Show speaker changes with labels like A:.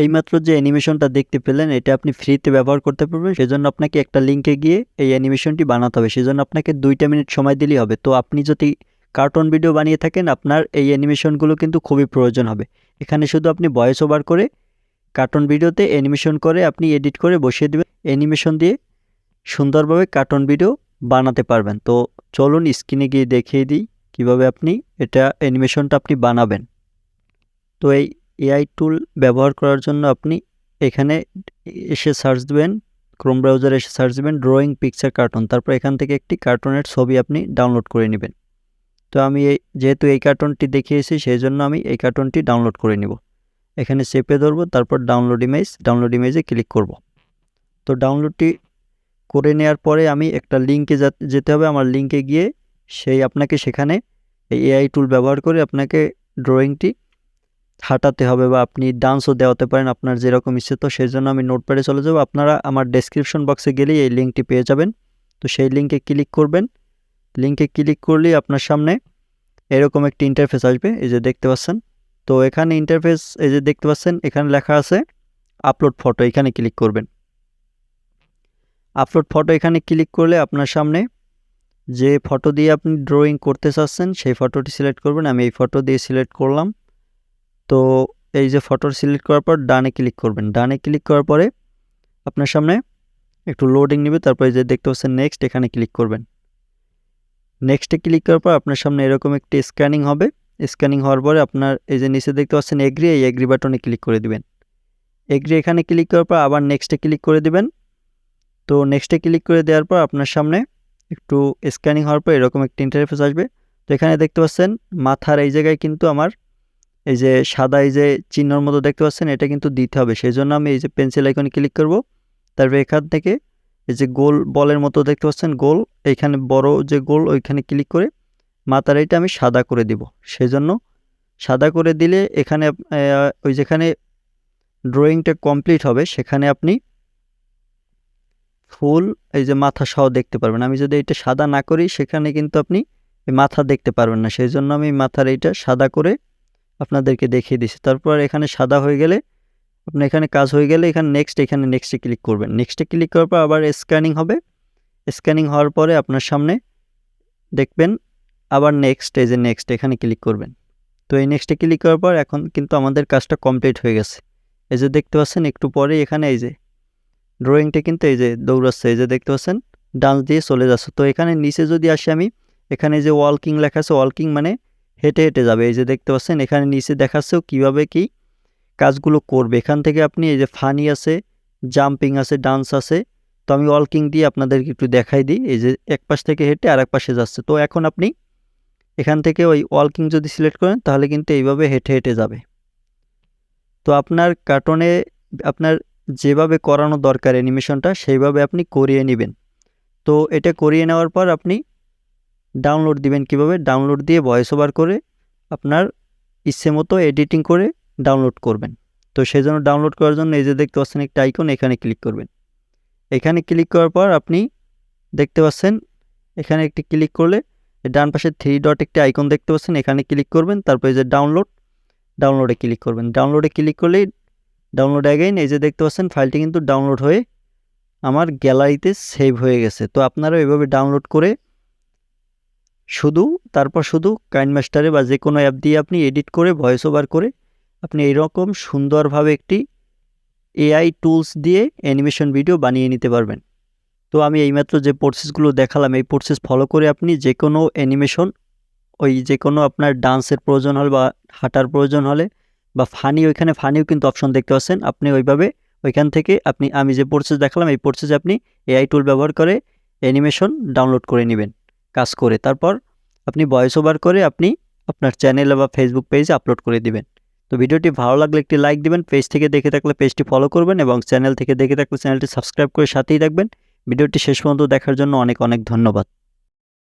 A: এইমাত্র যে অ্যানিমেশনটা দেখতে পেলেন এটা আপনি ফ্রিতে ব্যবহার করতে পারবেন। সেজন্য আপনাকে একটা লিঙ্কে গিয়ে এই অ্যানিমেশনটি বানাতে হবে। সেজন্য আপনাকে 2টা মিনিট সময় দিলেই হবে। তো আপনি যদি কার্টুন ভিডিও বানিয়ে থাকেন আপনার এই অ্যানিমেশনগুলো কিন্তু খুবই প্রয়োজন হবে। এখানে শুধু আপনি ভয়েস ওভার করে কার্টুন ভিডিওতে অ্যানিমেশন করে আপনি এডিট করে বসিয়ে দেবেন। অ্যানিমেশন দিয়ে সুন্দরভাবে কার্টুন ভিডিও বানাতে পারবেন। তো চলুন স্ক্রিনে গিয়ে দেখিয়ে দিই কিভাবে আপনি এটা অ্যানিমেশনটা আপনি বানাবেন। তো এই এআই টুল ব্যবহার করার জন্য আপনি এখানে এসে সার্চ দিবেন, ক্রোম ব্রাউজারে এসে সার্চ দিবেন ড্রয়িং পিকচার কার্টুন। তারপর এখান থেকে একটি কার্টুনের ছবি আপনি ডাউনলোড করে নেবেন। তো আমি যেহেতু এই কার্টুনটি দেখিয়েছি সেই জন্য আমি এই কার্টুনটি ডাউনলোড করে নিব। এখানে চেপে ধরবো, তারপর ডাউনলোড ইমেজে ক্লিক করব। তো ডাউনলোডটি করে নেওয়ার পরে আমি একটা লিঙ্কে যেতে হবে। আমার লিঙ্কে গিয়ে আপনাকে সেখানে এই এআই টুল ব্যবহার করে আপনাকে ড্রয়িংটি হাঁটাতে হবে বা আপনি ডান্সও দেওয়াতে পারেন আপনার যেরকম ইচ্ছে। তো সেই জন্য আমি নোটপ্যাডে চলে যাব। আপনারা আমার ডেসক্রিপশন বক্সে গেলেই এই লিঙ্কটি পেয়ে যাবেন। তো সেই লিঙ্কে ক্লিক করবেন। লিঙ্কে ক্লিক করলেই আপনার সামনে এরকম একটি ইন্টারফেস আসবে, এই যে দেখতে পাচ্ছেন। তো এখানে ইন্টারফেস এই যে দেখতে পাচ্ছেন, এখানে লেখা আছে আপলোড ফটো, এখানে ক্লিক করবেন। আপলোড ফটো এখানে ক্লিক করলে আপনার সামনে যে ফটো দিয়ে আপনি ড্রয়িং করতে চাচ্ছেন সেই ফটোটি সিলেক্ট করবেন। আমি এই ফটো দিয়ে সিলেক্ট করলাম। তো এই যে ফটো সিলেক্ট করার পর ডানে ক্লিক করবেন। ডানে ক্লিক করার পরে আপনার সামনে একটু লোডিং নেবে, তারপরে যে দেখতে পাচ্ছেন নেক্সট, এখানে ক্লিক করবেন। নেক্সটে ক্লিক করার পর আপনার সামনে এরকম একটি স্ক্যানিং হবে। স্ক্যানিং হওয়ার পরে আপনার এই যে নিচে দেখতে পাচ্ছেন এগ্রি, এই এগ্রি বাটনে ক্লিক করে দিবেন। এগ্রি এখানে ক্লিক করার পর আবার নেক্সটে ক্লিক করে দিবেন। তো নেক্সটে ক্লিক করে দেওয়ার পর আপনার সামনে একটু স্ক্যানিং হওয়ার পর এরকম একটি ইন্টারফেস আসবে। তো এখানে দেখতে পাচ্ছেন মাথার এই জায়গায় কিন্তু আমার এই যে সাদা এই যে চিহ্নর মতো দেখতে পাচ্ছেন এটা কিন্তু দিতে হবে। সেই জন্য আমি এই যে পেন্সিল আইকনে ক্লিক করব। তারপর এখান থেকে এই যে গোল বলের মতো দেখতে পাচ্ছেন গোল, এইখানে বড় যে গোল ওইখানে ক্লিক করে মাথার এইটা আমি সাদা করে দিব। সেই জন্য সাদা করে দিলে এখানে ওই যেখানে ড্রয়িংটা কমপ্লিট হবে সেখানে আপনি ফুল এই যে মাথা সহ দেখতে পারবেন। আমি যদি এটা সাদা না করি সেখানে কিন্তু আপনি মাথা দেখতে পারবেন না। সেই জন্য আমি মাথার এইটা সাদা করে আপনাদেরকে দেখিয়ে দিচ্ছি। তারপর এখানে সাদা হয়ে গেলে আপনি এখানে কাজ হয়ে গেলে এখানে নেক্সটে ক্লিক করবেন। নেক্সটে ক্লিক করার পর আবার স্ক্যানিং হবে। স্ক্যানিং হওয়ার পরে আপনার সামনে দেখবেন আবার এই যে নেক্সট এখানে ক্লিক করবেন। তো এই নেক্সটে ক্লিক করার পর এখন কিন্তু আমাদের কাজটা কমপ্লিট হয়ে গেছে। এই যে দেখতে পাচ্ছেন একটু পরে এখানে এই যে ড্রয়িংটা কিন্তু এই যে দৌড়াচ্ছে, এই যে দেখতে পাচ্ছেন ডান্স দিয়ে চলে যাচ্ছে। তো এখানে নিচে যদি আসি আমি, এখানে যে ওয়ালকিং লেখা আছে, ওয়ালকিং মানে হেঁটে হেঁটে যাবে। এই যে দেখতে পাচ্ছেন এখানে নিচে দেখাচ্ছেও কীভাবে কি কাজগুলো করবে। এখান থেকে আপনি এই যে ফানি আছে, জাম্পিং আছে, ডান্স আছে। তো আমি ওয়ালকিং দিয়ে আপনাদেরকে একটু দেখাই দিই। এই যে এক পাশ থেকে হেঁটে আর এক পাশে যাচ্ছে। তো এখন আপনি এখান থেকে ওই ওয়ালকিং যদি সিলেক্ট করেন তাহলে কিন্তু এইভাবে হেঁটে হেঁটে যাবে। তো আপনার কার্টুনে আপনার যেভাবে করানো দরকার অ্যানিমেশনটা সেইভাবে আপনি করিয়ে নেবেন। তো এটা করিয়ে নেওয়ার পর আপনি ডাউনলোড দিবেন কিভাবে, ডাউনলোড দিয়ে ভয়েস ওভার করে আপনার ইচ্ছে মতো এডিটিং করে ডাউনলোড করবেন। তো সেই জন্য ডাউনলোড করার জন্য এই যে দেখতে পাচ্ছেন একটা আইকন, এখানে ক্লিক করবেন। এখানে ক্লিক করার পর আপনি দেখতে পাচ্ছেন এখানে একটি ক্লিক করলে ডান পাশে 3 ডট একটি আইকন দেখতে পাচ্ছেন, এখানে ক্লিক করবেন। তারপর এই যে ডাউনলোডে ক্লিক করবেন। ডাউনলোডে ক্লিক করলেই ডাউনলোড অ্যাগেইন এই যে দেখতে পাচ্ছেন ফাইলটি কিন্তু ডাউনলোড হয়ে আমার গ্যালারিতে সেভ হয়ে গেছে। তো আপনারা এভাবে ডাউনলোড করে তারপর শুধু কাইনমাস্টারে বা যে কোনো অ্যাপ দিয়ে আপনি এডিট করে ভয়েস ওভার করে আপনি এইরকম সুন্দরভাবে একটি এআই টুলস দিয়ে অ্যানিমেশন ভিডিও বানিয়ে নিতে পারবেন। তো আমি এইমাত্র যে প্রসেসগুলো দেখালাম এই প্রসেস ফলো করে আপনি যে কোনো অ্যানিমেশন, ওই যে কোনো আপনার ডান্সের প্রয়োজন হলে বা হাঁটার প্রয়োজন হলে বা ওইখানে ফানিও কিন্তু অপশন দেখতে পাচ্ছেন, আপনি ওইভাবে ওইখান থেকে আমি যে প্রসেস দেখালাম এই প্রসেসে আপনি এআই টুল ব্যবহার করে অ্যানিমেশন ডাউনলোড করে নেবেন কাজ করে। তারপর আপনি ভয়েস ওভার করে আপনি আপনার চ্যানেলে বা ফেসবুক পেজে আপলোড করে দিবেন। তো ভিডিওটি ভালো লাগলে একটি লাইক দিবেন, পেজ থেকে দেখে থাকলে পেজটি ফলো করবেন এবং চ্যানেল থেকে দেখে থাকলে চ্যানেলটি সাবস্ক্রাইব করে সাথেই থাকবেন। ভিডিওটি শেষ পর্যন্ত দেখার জন্য অনেক অনেক ধন্যবাদ।